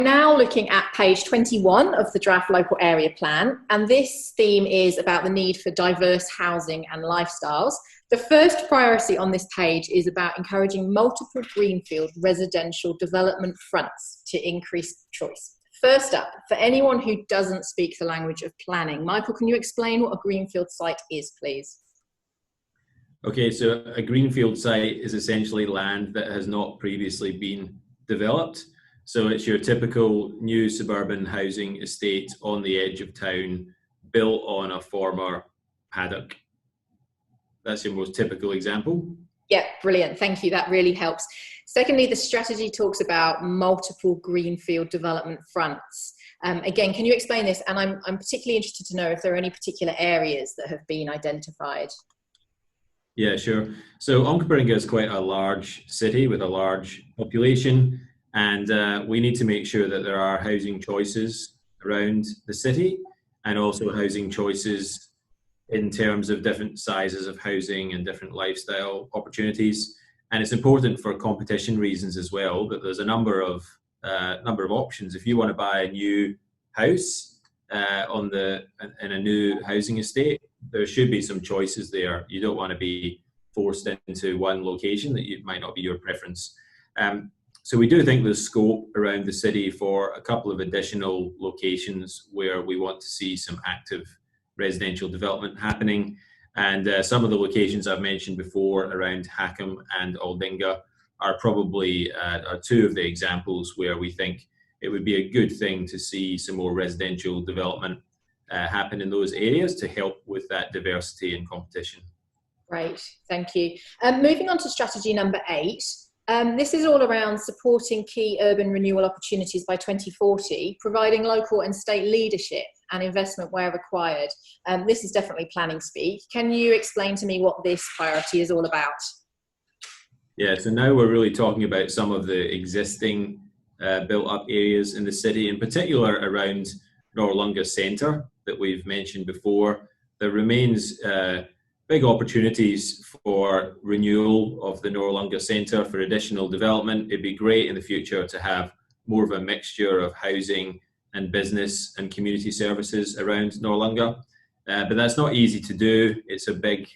Now looking at page 21 of the draft local area plan, and this theme is about the need for diverse housing and lifestyles. The first priority on this page is about encouraging multiple greenfield residential development fronts to increase choice. First up, for anyone who doesn't speak the language of planning, Michael, can you explain what a greenfield site is, please? Okay, so a greenfield site is essentially land that has not previously been developed. So it's your typical new suburban housing estate on the edge of town, built on a former paddock. That's your most typical example. Yeah, brilliant. Thank you. That really helps. Secondly, the strategy talks about multiple greenfield development fronts. Again, can you explain this? And I'm particularly interested to know if there are any particular areas that have been identified. Yeah, sure. So Onkaparinga is quite a large city with a large population. And we need to make sure that there are housing choices around the city, and also housing choices in terms of different sizes of housing and different lifestyle opportunities. And it's important for competition reasons as well that there's a number of options. If you want to buy a new house in a new housing estate, there should be some choices there. You don't want to be forced into one location that might not be your preference. So we do think there's scope around the city for a couple of additional locations where we want to see some active residential development happening. And some of the locations I've mentioned before around Hackham and Aldinga are probably are two of the examples where we think it would be a good thing to see some more residential development happen in those areas to help with that diversity and competition. Great, thank you. Moving on to strategy number 8. This is all around supporting key urban renewal opportunities by 2040, providing local and state leadership and investment where required. This is definitely planning speak. Can you explain to me what this priority is all about? Yeah, so now we're really talking about some of the existing built up areas in the city, in particular around Noarlunga Centre that we've mentioned before. There remains big opportunities for renewal of the Noarlunga Centre for additional development. It'd be great in the future to have more of a mixture of housing and business and community services around Noarlunga. But that's not easy to do. It's a big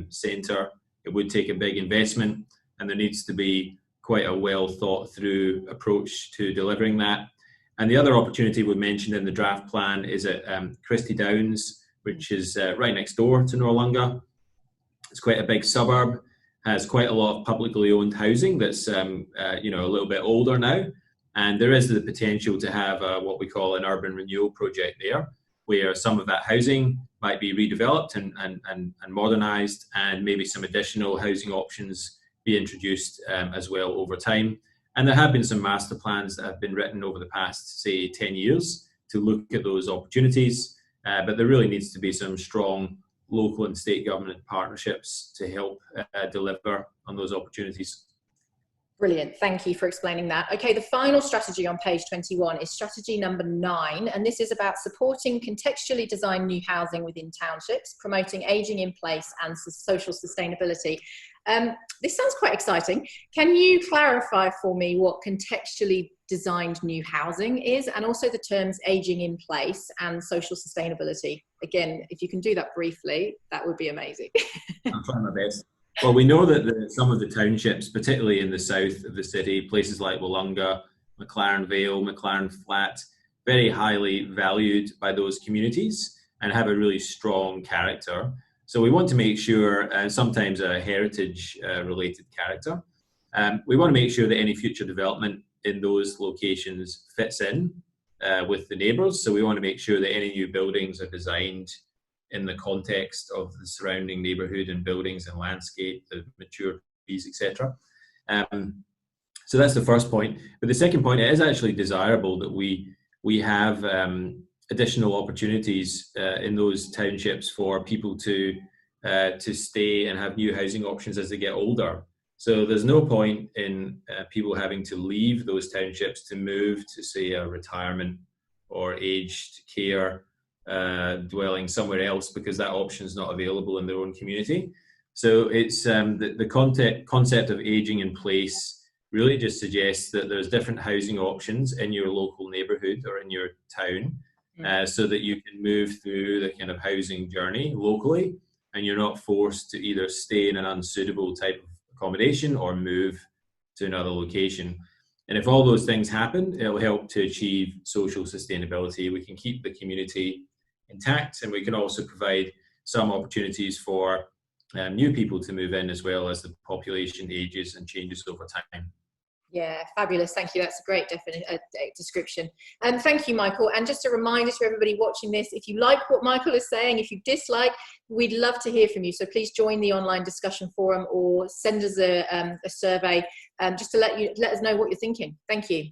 centre. It would take a big investment, and there needs to be quite a well thought through approach to delivering that. And the other opportunity we mentioned in the draft plan is at Christie Downs, which is right next door to Noarlunga. It's quite a big suburb, has quite a lot of publicly owned housing that's a little bit older now. And there is the potential to have what we call an urban renewal project there, where some of that housing might be redeveloped and modernised, and maybe some additional housing options be introduced as well over time. And there have been some master plans that have been written over the past, say, 10 years to look at those opportunities. But there really needs to be some strong local and state government partnerships to help deliver on those opportunities. Brilliant. Thank you for explaining that. Okay, the final strategy on page 21 is strategy number 9, and this is about supporting contextually designed new housing within townships, promoting ageing in place and social sustainability. This sounds quite exciting. Can you clarify for me what contextually designed new housing is, and also the terms ageing in place and social sustainability? Again, if you can do that briefly, that would be amazing. I'll try my best. Well, we know that some of the townships, particularly in the south of the city, places like Wollonga, McLaren Vale, McLaren Flat, very highly valued by those communities and have a really strong character. So we want to make sure, and sometimes a heritage related character, we want to make sure that any future development in those locations fits in with the neighbours. So we want to make sure that any new buildings are designed in the context of the surrounding neighbourhood and buildings and landscape, the mature trees, etc. So that's the first point. But the second point, it is actually desirable that we have additional opportunities in those townships for people to stay and have new housing options as they get older. So there's no point in people having to leave those townships to move to, say, a retirement or aged care dwelling somewhere else because that option is not available in their own community. So it's the concept of aging in place really just suggests that there's different housing options in your local neighbourhood or in your town, so that you can move through the kind of housing journey locally, and you're not forced to either stay in an unsuitable type of accommodation or move to another location. And if all those things happen, it'll help to achieve social sustainability. We can keep the community intact, and we can also provide some opportunities for new people to move in, as well as the population ages and changes over time. Yeah, fabulous. Thank you. That's a great description. And thank you, Michael. And just a reminder to everybody watching this, if you like what Michael is saying, if you dislike, we'd love to hear from you. So please join the online discussion forum or send us a survey just to let us know what you're thinking. Thank you.